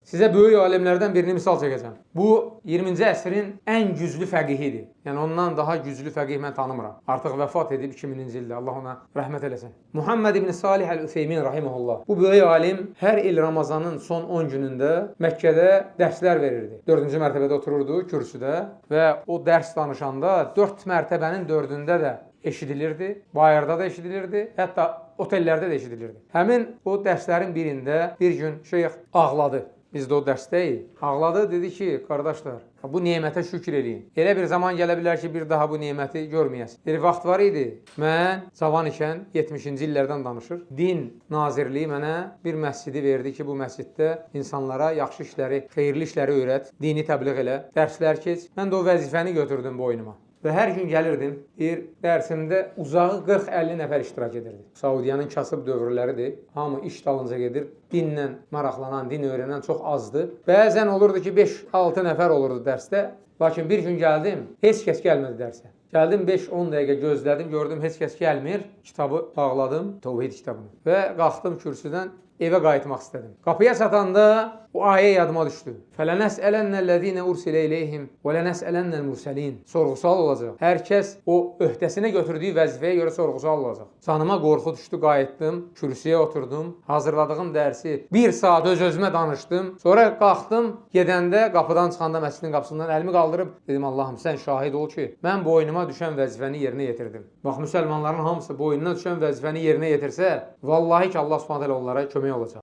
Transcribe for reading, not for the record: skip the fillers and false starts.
Sizə böyük alimlərdən birini misal çəkəcəm. Bu 20-ci əsrin ən güclü fəqihidir. Yəni ondan daha güclü fəqih mən tanımıram. Artıq vəfat edib 2000-ci ildə. Allah ona rəhmət eləsin. Muhammed ibn Salih Əl-Üseymin rahimehullah. Bu böyük alim hər il Ramazanın son 10 günündə Məkkədə dərslər verirdi. 4-cü mərtəbədə otururdu kürsüdə və o dərs danışanda 4 mərtəbənin 4-ündə də eşidilirdi, bayırda da eşidilirdi, hətta otellərdə də eşidilirdi. Həmin o dərslərin birində bir gün şeyx ağladı. Biz də o dərsdəyik. Ağladı, dedi ki, qardaşlar, bu nemətə şükür eləyin. Elə bir zaman gələ bilər ki, bir daha bu neməti görməyəsiniz. Bir vaxt var idi, mən cavan ikən 70-ci illərdən danışır. Din Nazirliyi mənə bir məscidi verdi ki, bu məsciddə insanlara yaxşı işləri, xeyirli işləri öyrət, dini təbliğ elə, dərslər keç. Mən də o vəzifəni götürdüm boynuma. Və hər gün gəlirdim, bir dərsimdə uzağı 40-50 nəfər iştirak edirdi. Saudiyanın kasıb dövrləridir. Hamı iş dalınca gedir. Dinlə maraqlanan, din öyrənən çox azdır. Bəzən olurdu ki, 5-6 nəfər olurdu dərsdə. Lakin bir gün gəldim, heç kəs gəlmədi dərsə. Gəldim 5-10 dəqiqə gözlədim, gördüm heç kəs gəlmir. Kitabı bağladım, Təvhid kitabını. Və qalxdım kürsüdən, evə qayıtmaq istədim. Qapıya çatanda o ayə yadıma düşdü. Fələnəsələnəl-ləzīnə ursilə iləyhim və lənəsələnəl-mürsəlin. Sorğu-sual olacaq. Hər kəs o öhdəsinə götürdüyü vəzifəyə görə sorğu-sual olacaq. Canıma qorxu düşdü, qayıtdım, kürsüyə oturdum. Hazırladığım dərsi 1 saat öz-özümə danışdım. Sonra qalxdım, gedəndə qapıdan çıxanda məscidin qapısından əlimi qaldırıb dedim, Allahım sən şahid ol ki, mən boynuma düşən vəzifəni yerinə yetirdim. Bax, müsəlmanların hamısı boynuna düşən vəzifəni yerinə yetirsə, vallahi ki, Allah Subhanahu onlara kömək olacaq.